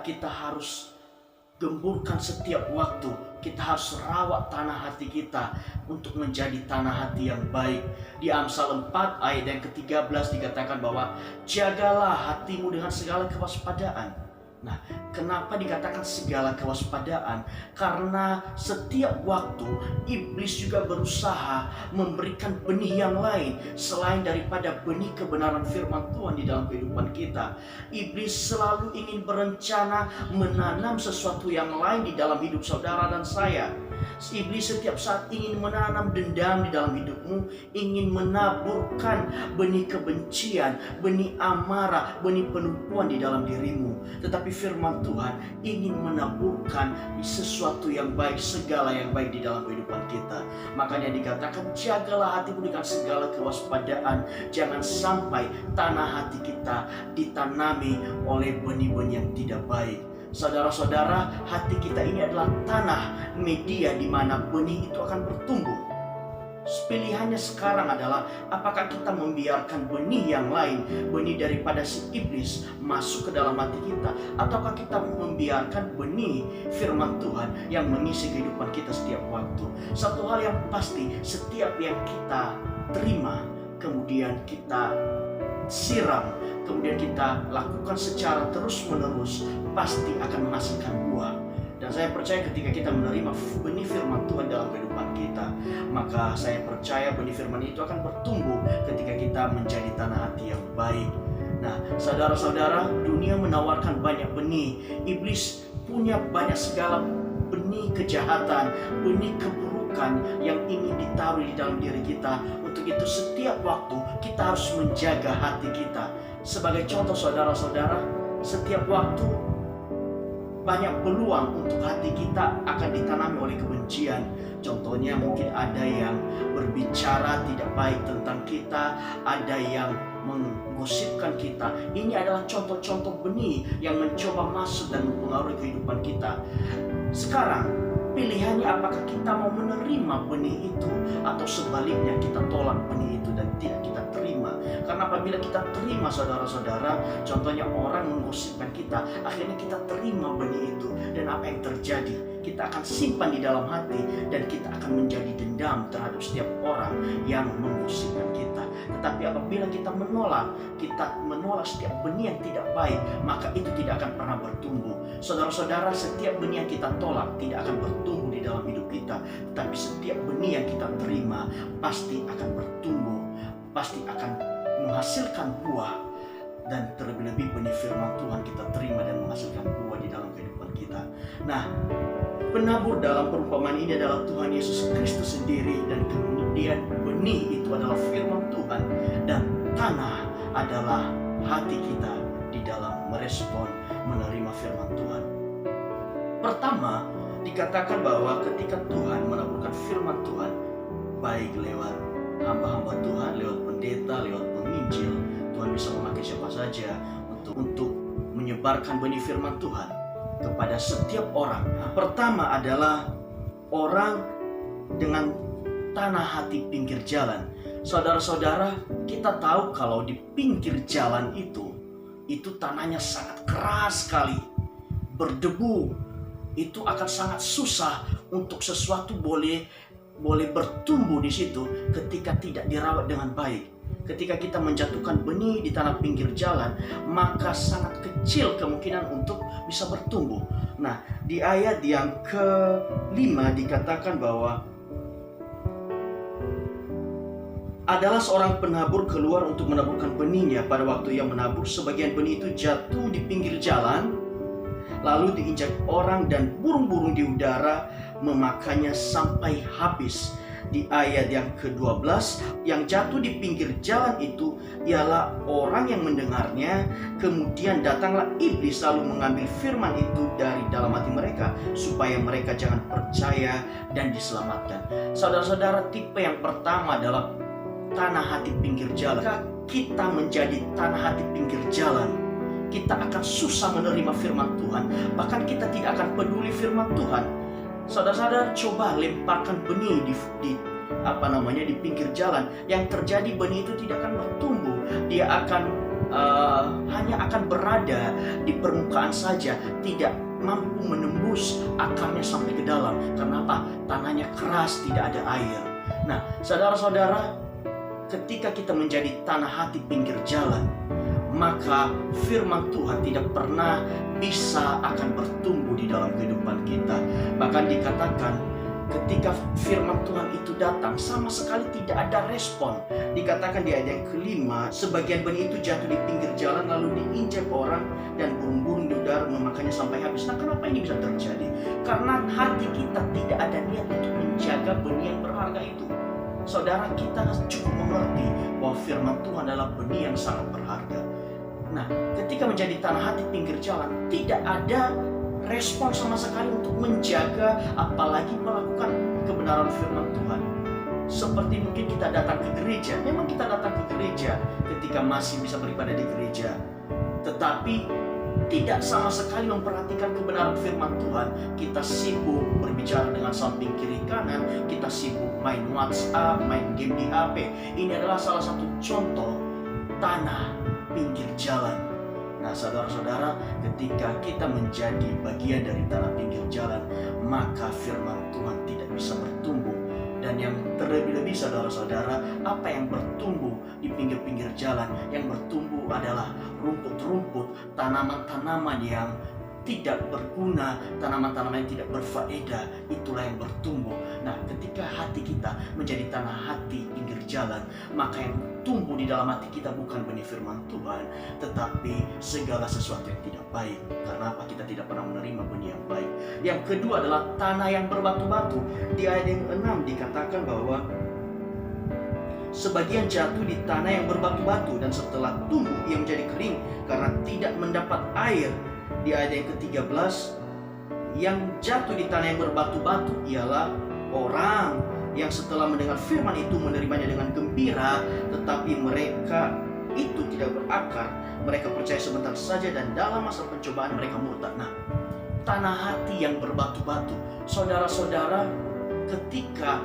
kita harus gemburkan setiap waktu. Kita harus rawat tanah hati kita untuk menjadi tanah hati yang baik. Di Amsal 4 ayat yang ke-13 dikatakan bahwa jagalah hatimu dengan segala kewaspadaan. Nah, kenapa dikatakan segala kewaspadaan? Karena setiap waktu iblis juga berusaha memberikan benih yang lain selain daripada benih kebenaran firman Tuhan di dalam kehidupan kita. Iblis selalu ingin berencana menanam sesuatu yang lain di dalam hidup saudara dan saya. Iblis setiap saat ingin menanam dendam di dalam hidupmu, ingin menaburkan benih kebencian, benih amarah, benih penipuan di dalam dirimu. Tetapi firman Tuhan ingin menaburkan sesuatu yang baik, segala yang baik di dalam kehidupan kita. Makanya dikatakan jagalah hatimu dengan segala kewaspadaan. Jangan sampai tanah hati kita ditanami oleh benih-benih yang tidak baik. Saudara-saudara, hati kita ini adalah tanah media di mana benih itu akan bertumbuh. Pilihannya sekarang adalah apakah kita membiarkan benih yang lain, benih daripada si iblis masuk ke dalam hati kita, ataukah kita membiarkan benih firman Tuhan yang mengisi kehidupan kita setiap waktu. Satu hal yang pasti, setiap yang kita terima, kemudian kita siram, kemudian kita lakukan secara terus-menerus, pasti akan menghasilkan buah. Dan saya percaya ketika kita menerima benih firman Tuhan dalam kehidupan kita, maka saya percaya benih firman itu akan bertumbuh ketika kita menjadi tanah hati yang baik. Nah, saudara-saudara, dunia menawarkan banyak benih. Iblis punya banyak segala benih kejahatan, benih keburukan yang ingin ditaruh di dalam diri kita. Untuk itu setiap waktu kita harus menjaga hati kita. Sebagai contoh saudara-saudara, setiap waktu banyak peluang untuk hati kita akan ditanami oleh kebencian. Contohnya mungkin ada yang berbicara tidak baik tentang kita, ada yang menggosipkan kita. Ini adalah contoh-contoh benih yang mencoba masuk dan mempengaruhi kehidupan kita. Sekarang pilihannya apakah kita mau menerima benih itu, atau sebaliknya kita tolak benih itu dan tidak kita terima. Karena apabila kita terima saudara-saudara, contohnya orang menggosipkan kita, akhirnya kita terima benih itu, dan apa yang terjadi? Kita akan simpan di dalam hati dan kita akan menjadi dendam terhadap setiap orang yang menggosipkan kita. Tetapi apabila kita menolak setiap benih yang tidak baik, maka itu tidak akan pernah bertumbuh. Saudara-saudara, setiap benih yang kita tolak tidak akan bertumbuh di dalam hidup kita. Tetapi setiap benih yang kita terima pasti akan bertumbuh, pasti akan menghasilkan buah. Dan terlebih-lebih benih firman Tuhan kita terima dan menghasilkan buah di dalam kehidupan kita. Nah, penabur dalam perumpamaan ini adalah Tuhan Yesus Kristus sendiri, dan kemudian benih itu adalah firman Tuhan, dan tanah adalah hati kita di dalam merespon menerima firman Tuhan. Pertama, dikatakan bahwa ketika Tuhan menaburkan firman Tuhan, baik lewat hamba-hamba Tuhan, lewat pendeta, lewat penginjil, Tuhan bisa memakai siapa saja untuk menyebarkan benih firman Tuhan kepada setiap orang. Pertama adalah orang dengan tanah hati pinggir jalan. Saudara-saudara, kita tahu kalau di pinggir jalan itu tanahnya sangat keras sekali, berdebu. Itu akan sangat susah untuk sesuatu boleh bertumbuh di situ ketika tidak dirawat dengan baik. Ketika kita menjatuhkan benih di tanah pinggir jalan, maka sangat kecil kemungkinan untuk bisa bertumbuh. Nah, di ayat yang ke-5 dikatakan bahwa adalah seorang penabur keluar untuk menaburkan benihnya. Pada waktu yang menabur, sebagian benih itu jatuh di pinggir jalan, lalu diinjak orang dan burung-burung di udara memakannya sampai habis. Di ayat yang ke-12, yang jatuh di pinggir jalan itu ialah orang yang mendengarnya, kemudian datanglah iblis lalu mengambil firman itu dari dalam hati mereka, supaya mereka jangan percaya dan diselamatkan. Saudara-saudara, tipe yang pertama adalah tanah hati pinggir jalan. Jika kita menjadi tanah hati pinggir jalan, kita akan susah menerima firman Tuhan. Bahkan kita tidak akan peduli firman Tuhan. Saudara-saudara, coba lemparkan benih di pinggir jalan. Yang terjadi, benih itu tidak akan bertumbuh. Dia akan hanya akan berada di permukaan saja, tidak mampu menembus akarnya sampai ke dalam. Kenapa? Tanahnya keras, tidak ada air. Nah, saudara-saudara, ketika kita menjadi tanah hati pinggir jalan, maka firman Tuhan tidak pernah bisa akan bertumbuh di dalam kehidupan kita. Bahkan dikatakan ketika firman Tuhan itu datang, sama sekali tidak ada respon. Dikatakan di ayat yang kelima, sebagian benih itu jatuh di pinggir jalan, lalu diinjak orang dan burung-burung di udara memakannya sampai habis. Nah, kenapa ini bisa terjadi? Karena hati kita tidak ada niat untuk menjaga benih yang berharga itu. Saudara, kita cukup mengerti bahwa firman Tuhan adalah benih yang sangat berharga. Nah, ketika menjadi tanah hati pinggir jalan, tidak ada respon sama sekali untuk menjaga, apalagi melakukan kebenaran firman Tuhan. Seperti mungkin kita datang ke gereja, memang kita datang ke gereja ketika masih bisa beribadah di gereja, tetapi tidak sama sekali memperhatikan kebenaran firman Tuhan. Kita sibuk berbicara dengan samping kiri kanan, kita sibuk main WhatsApp, main game di HP. Ini adalah salah satu contoh tanah pinggir jalan. Nah, saudara-saudara, ketika kita menjadi bagian dari tanah pinggir jalan, maka firman Tuhan tidak bisa bertumbuh. Dan yang terlebih-lebih, saudara-saudara, apa yang bertumbuh di pinggir-pinggir jalan? Yang bertumbuh adalah rumput-rumput, tanaman-tanaman yang tidak berguna, tanaman-tanaman yang tidak berfaedah, itulah yang bertumbuh. Nah, ketika hati kita menjadi tanah hati pinggir jalan, maka yang tumbuh di dalam hati kita bukan benih firman Tuhan, tetapi segala sesuatu yang tidak baik. Karena apa? Kita tidak pernah menerima benih yang baik. Yang kedua adalah tanah yang berbatu-batu. Di ayat yang 6 dikatakan bahwa sebagian jatuh di tanah yang berbatu-batu, dan setelah tumbuh ia menjadi kering karena tidak mendapat air. Di ayat yang ke-13, yang jatuh di tanah yang berbatu-batu ialah orang yang setelah mendengar firman itu menerimanya dengan gembira, tetapi mereka itu tidak berakar. Mereka percaya sebentar saja dan dalam masa pencobaan mereka murtad. Nah, tanah hati yang berbatu-batu, saudara-saudara, ketika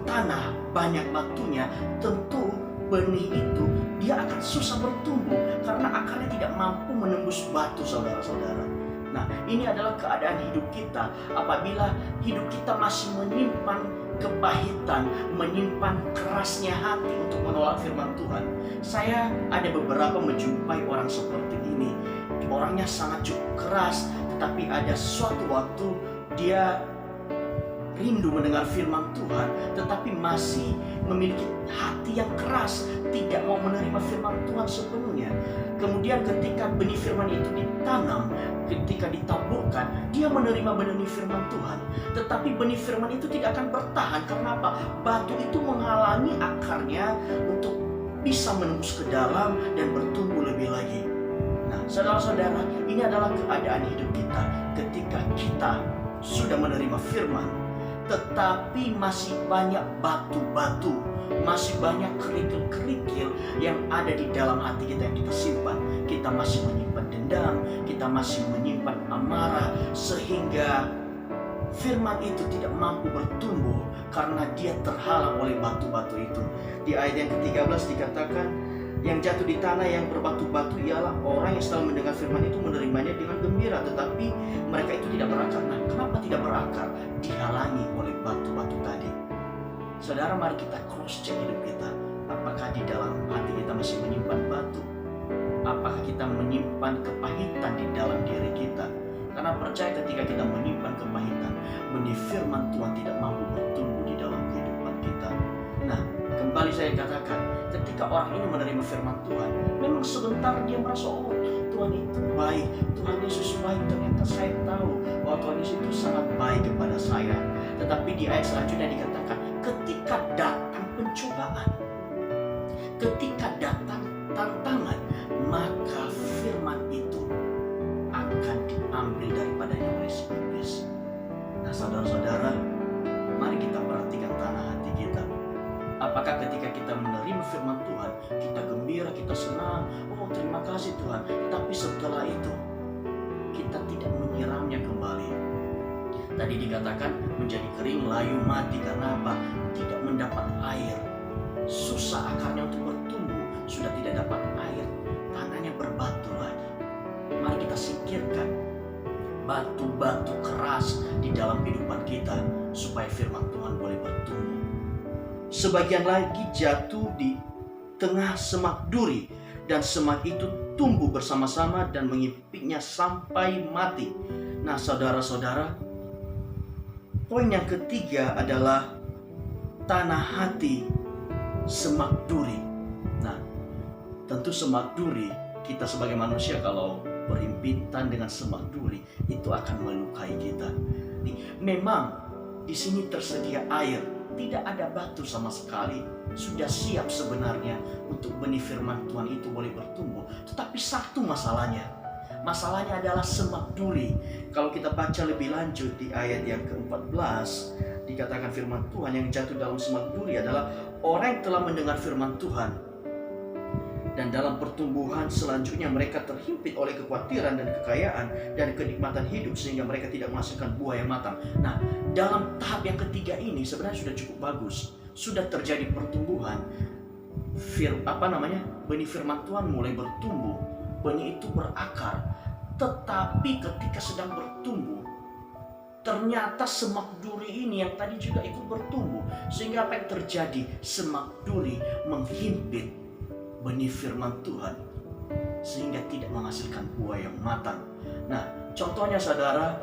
tanah banyak batunya, tentu benih itu dia akan susah bertumbuh karena akarnya tidak mampu menembus batu, saudara-saudara. Nah, ini adalah keadaan hidup kita apabila hidup kita masih menyimpan kepahitan, menyimpan kerasnya hati untuk menolak firman Tuhan. Saya ada beberapa menjumpai orang seperti ini. Orangnya sangat cukup keras, tetapi ada suatu waktu dia rindu mendengar firman Tuhan, tetapi masih memiliki hati yang keras, tidak mau menerima firman Tuhan sepenuhnya. Kemudian ketika benih firman itu ditanam, ketika ditaburkan, dia menerima benih firman Tuhan, tetapi benih firman itu tidak akan bertahan. Karena apa? Batu itu menghalangi akarnya untuk bisa menembus ke dalam dan bertumbuh lebih lagi. Nah, saudara-saudara, ini adalah keadaan hidup kita ketika kita sudah menerima firman, tetapi masih banyak batu-batu, masih banyak kerikil-kerikil yang ada di dalam hati kita yang kita simpan. Kita masih menyimpan dendam, kita masih menyimpan amarah, sehingga firman itu tidak mampu bertumbuh karena dia terhalang oleh batu-batu itu. Di ayat yang ke-13 dikatakan, yang jatuh di tanah yang berbatu-batu ialah orang yang setelah mendengar firman itu menerimanya dengan gembira, tetapi mereka itu tidak berakar. Nah, kenapa tidak berakar? Dihalangi oleh batu-batu tadi. Saudara, mari kita cross check hidup kita. Apakah di dalam hati kita masih menyimpan batu? Apakah kita menyimpan kepahitan di dalam diri kita? Karena percaya ketika kita menyimpan kepahitan, benih firman Tuhan tidak mampu bertumbuh di dalam kehidupan kita. Nah, kembali saya katakan, ketika orang ini menerima firman Tuhan, memang sebentar dia merasa, oh, Tuhan itu baik, Tuhan Yesus baik, ternyata saya tahu bahwa Tuhan Yesus itu sangat baik kepada saya. Tetapi di ayat selanjutnya dikatakan, ketika datang pencobaan, ketika datang tantangan, maka firman itu akan diambil daripadanya oleh si iblis. Nah, saudara-saudara, mari kita perhatikan tanah hati kita. Apakah ketika kita menerima firman Tuhan, kita gembira, kita senang, oh terima kasih Tuhan, tapi setelah itu kita tidak menyiramnya kembali. Tadi dikatakan menjadi kering, layu, mati. Karena apa? Tidak mendapat air. Susah akarnya untuk bertumbuh, sudah tidak dapat air. Tanah batu-batu keras di dalam kehidupan kita supaya firman Tuhan boleh bertumbuh. Sebagian lagi jatuh di tengah semak duri, dan semak itu tumbuh bersama-sama dan menghimpitnya sampai mati. Nah, saudara-saudara, poin yang ketiga adalah tanah hati semak duri. Nah, tentu semak duri, kita sebagai manusia kalau berhimpitan dengan semak duri itu akan melukai kita. Memang di sini tersedia air, tidak ada batu sama sekali, sudah siap sebenarnya untuk benih firman Tuhan itu boleh bertumbuh. Tetapi satu masalahnya adalah semak duri. Kalau kita baca lebih lanjut di ayat yang ke-14, dikatakan firman Tuhan yang jatuh dalam semak duri adalah orang yang telah mendengar firman Tuhan, dan dalam pertumbuhan selanjutnya mereka terhimpit oleh kekhawatiran dan kekayaan dan kenikmatan hidup sehingga mereka tidak menghasilkan buah yang matang. Nah, dalam tahap yang ketiga ini sebenarnya sudah cukup bagus, sudah terjadi pertumbuhan. Benih firman Tuhan mulai bertumbuh, benih itu berakar. Tetapi ketika sedang bertumbuh, ternyata semak duri ini yang tadi juga ikut bertumbuh, sehingga apa yang terjadi? Semak duri menghimpit benih firman Tuhan sehingga tidak menghasilkan buah yang matang. Nah, contohnya saudara,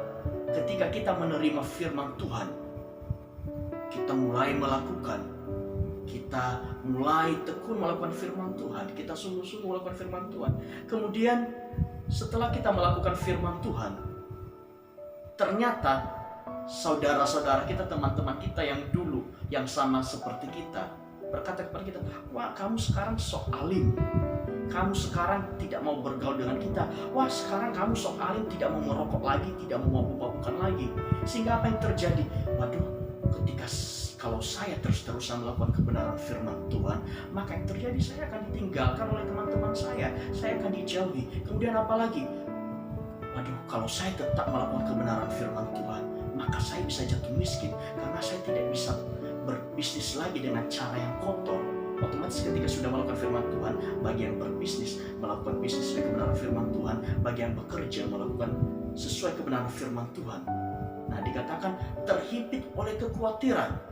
ketika kita menerima firman Tuhan, kita mulai melakukan, kita mulai tekun melakukan firman Tuhan, kita sungguh-sungguh melakukan firman Tuhan. Kemudian setelah kita melakukan firman Tuhan, ternyata saudara-saudara kita, teman-teman kita yang dulu yang sama seperti kita berkata kepada kita, wah kamu sekarang sok alim, kamu sekarang tidak mau bergaul dengan kita, wah sekarang kamu sok alim, tidak mau merokok lagi, tidak mau mabuk-mabukan lagi. Sehingga apa yang terjadi? Waduh, kalau saya terus-terusan melakukan kebenaran firman Tuhan, maka yang terjadi saya akan ditinggalkan oleh teman-teman saya akan dijauhi. Kemudian apa lagi? Waduh, kalau saya tetap melakukan kebenaran firman Tuhan, maka saya bisa jatuh miskin karena saya tidak bisa berbisnis lagi dengan cara yang kotor. Otomatis ketika sudah melakukan firman Tuhan, bagi yang berbisnis melakukan bisnis sesuai kebenaran firman Tuhan, bagi yang bekerja melakukan sesuai kebenaran firman Tuhan. Nah, dikatakan terhimpit oleh kekhawatiran.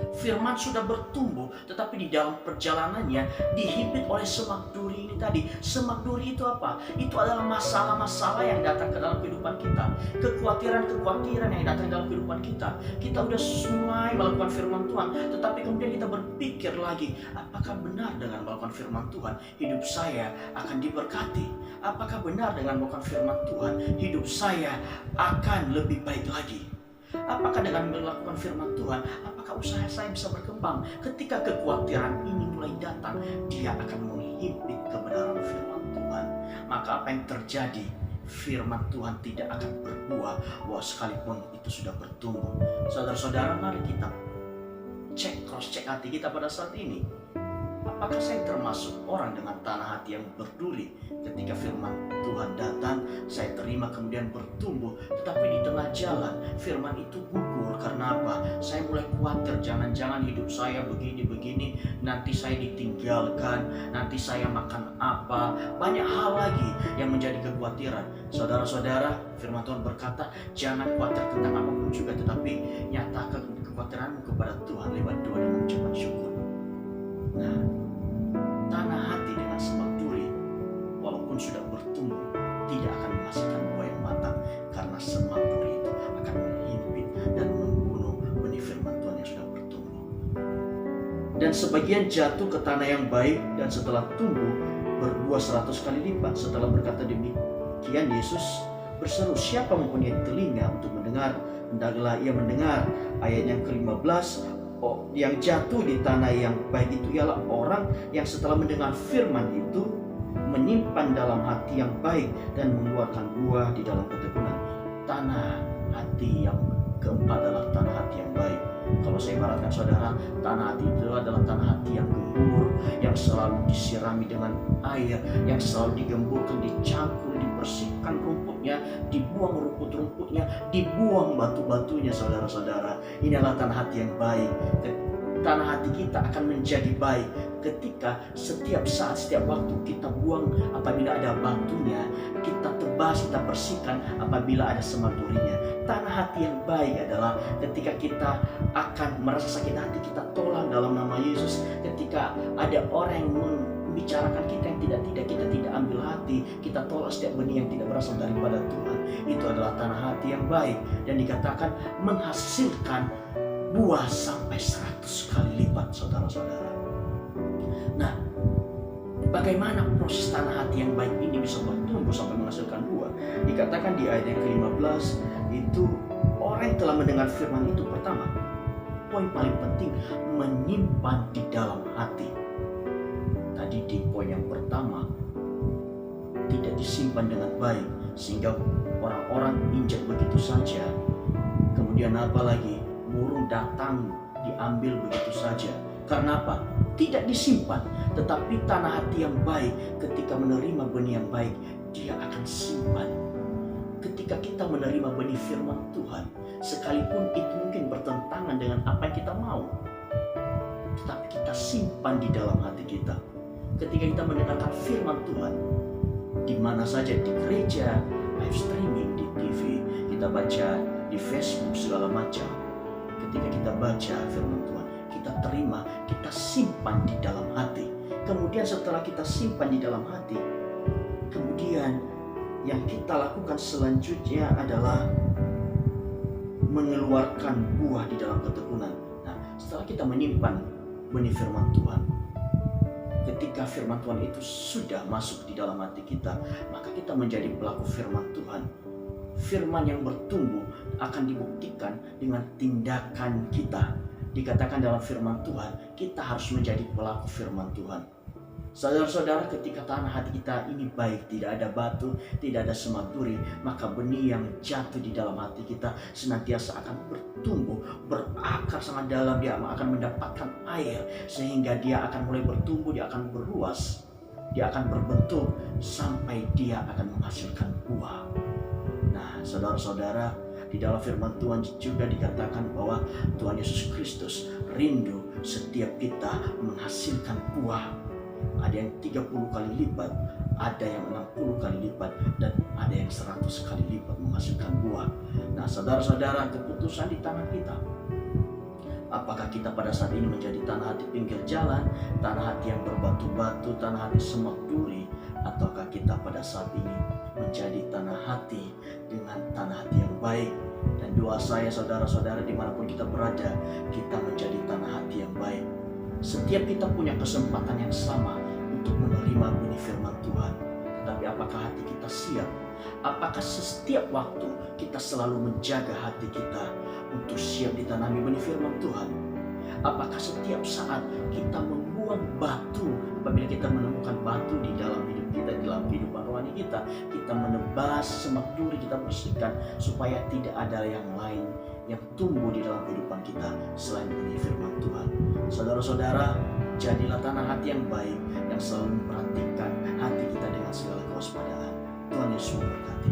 Firman sudah bertumbuh, tetapi di dalam perjalanannya dihimpit oleh semak duri ini tadi. Semak duri itu apa? Itu adalah masalah-masalah yang datang ke dalam kehidupan kita, kekhawatiran-kekhawatiran yang datang dalam kehidupan kita. Kita udah mulai melakukan firman Tuhan, tetapi kemudian kita berpikir lagi, apakah benar dengan melakukan firman Tuhan hidup saya akan diberkati? Apakah benar dengan melakukan firman Tuhan hidup saya akan lebih baik lagi? Apakah dengan melakukan firman Tuhan, apakah usaha saya bisa berkembang? Ketika kekhawatiran ini mulai datang, dia akan menghimpit kebenaran firman Tuhan. Maka apa yang terjadi? Firman Tuhan tidak akan berbuah, sekalipun itu sudah bertumbuh. Saudara-saudara, mari kita cross check hati kita pada saat ini. Apakah saya termasuk orang dengan tanah hati yang berduri? Ketika firman Tuhan datang, saya terima kemudian bertumbuh. Tetapi di tengah jalan, firman itu gugur. Karena apa? Saya mulai khawatir, jangan-jangan hidup saya begini-begini, nanti saya ditinggalkan, nanti saya makan apa. Banyak hal lagi yang menjadi kekhawatiran. Saudara-saudara, firman Tuhan berkata, jangan khawatir tentang apapun juga, tetapi nyatakan kekhawatiranmu kepada Tuhan lewat doa dan mengucapkan syukur. Nah, tanah hati dengan semak duri, walaupun sudah bertumbuh, tidak akan menghasilkan buah yang matang, karena semak duri itu akan menghimpit dan membunuh benih firman Tuhan yang sudah bertumbuh. Dan sebagian jatuh ke tanah yang baik, dan setelah tumbuh berbuah 100 kali lipat. Setelah berkata demikian, Yesus berseru, siapa mempunyai telinga untuk mendengar, hendaklah ia mendengar. Ayat yang ke-15, yang jatuh di tanah yang baik itu ialah orang yang setelah mendengar firman itu menyimpan dalam hati yang baik dan mengeluarkan buah di dalam ketekunan. Tanah hati yang keempat adalah tanah hati yang baik. Kalau saya ibaratkan saudara, tanah hati itu adalah tanah hati yang gembur, yang selalu disirami dengan air, yang selalu digemburkan, dicampur, dibersihkan rumputnya, dibuang rumput-rumputnya, dibuang batu-batunya. Saudara-saudara, ini adalah tanah hati yang baik. tanah hati kita akan menjadi baik ketika setiap saat, setiap waktu kita buang apabila ada batunya, kita tebas, kita bersihkan apabila ada semak durinya. Tanah hati yang baik adalah ketika kita akan merasa sakit hati, kita tolak dalam nama Yesus. Ketika ada orang yang membicarakan kita yang tidak, kita tidak ambil hati, kita tolak setiap benih yang tidak berasal daripada Tuhan. Itu adalah tanah hati yang baik, dan dikatakan menghasilkan buah sampai 100 kali lipat, saudara-saudara. Nah, bagaimana proses tanah hati yang baik ini bisa bertumbuh sampai menghasilkan buah? Dikatakan di ayat yang ke-15 itu, orang yang telah mendengar firman itu, pertama, poin paling penting, menyimpan di dalam hati. Tadi di poin yang pertama, tidak disimpan dengan baik sehingga orang-orang injak begitu saja. Kemudian apa lagi? Burung datang diambil begitu saja. Karena apa? Tidak disimpan. Tetapi tanah hati yang baik, ketika menerima benih yang baik, dia akan simpan. Ketika kita menerima benih firman Tuhan, sekalipun itu mungkin bertentangan dengan apa yang kita mau, tetapi kita simpan di dalam hati kita. Ketika kita mendengarkan firman Tuhan, di mana saja, di gereja, live streaming, di TV, kita baca di Facebook, segala macam. Ketika kita baca firman Tuhan, kita terima, kita simpan di dalam hati. Kemudian setelah kita simpan di dalam hati, kemudian yang kita lakukan selanjutnya adalah mengeluarkan buah di dalam ketekunan. Nah, setelah kita menyimpan benih firman Tuhan, ketika firman Tuhan itu sudah masuk di dalam hati kita, maka kita menjadi pelaku firman Tuhan. Firman yang bertumbuh akan dibuktikan dengan tindakan kita. Dikatakan dalam firman Tuhan, kita harus menjadi pelaku firman Tuhan. Saudara-saudara, ketika tanah hati kita ini baik, tidak ada batu, tidak ada semak duri, maka benih yang jatuh di dalam hati kita senantiasa akan bertumbuh, berakar sangat dalam. Dia akan mendapatkan air sehingga dia akan mulai bertumbuh, dia akan berluas, dia akan berbentuk sampai dia akan menghasilkan buah. Nah, saudara-saudara, di dalam firman Tuhan juga dikatakan bahwa Tuhan Yesus Kristus rindu setiap kita menghasilkan buah. Ada yang 30 kali lipat, ada yang 60 kali lipat, dan ada yang 100 kali lipat menghasilkan buah. Nah, saudara-saudara, keputusan di tangan kita. Apakah kita pada saat ini menjadi tanah hati pinggir jalan, tanah hati yang berbatu-batu, tanah hati semak duri, ataukah kita pada saat ini menjadi tanah hati dengan tanah hati yang baik? Dan doa saya, saudara-saudara, dimanapun kita berada, kita menjadi tanah hati yang baik. Setiap kita punya kesempatan yang sama untuk menerima benih firman Tuhan. Tetapi apakah hati kita siap? Apakah setiap waktu kita selalu menjaga hati kita untuk siap ditanami benih firman Tuhan? Apakah setiap saat kita membuang batu apabila kita menemukan batu di dalam hidup kita, di dalam kehidupan rohani kita, kita menebas semak duri, kita bersihkan supaya tidak ada yang lain yang tumbuh di dalam kehidupan kita selain benih firman Tuhan. Saudara-saudara, jadilah tanah hati yang baik yang selalu memperhatikan hati kita dengan segala kewaspadaan. Tuhan Yesus memberkati.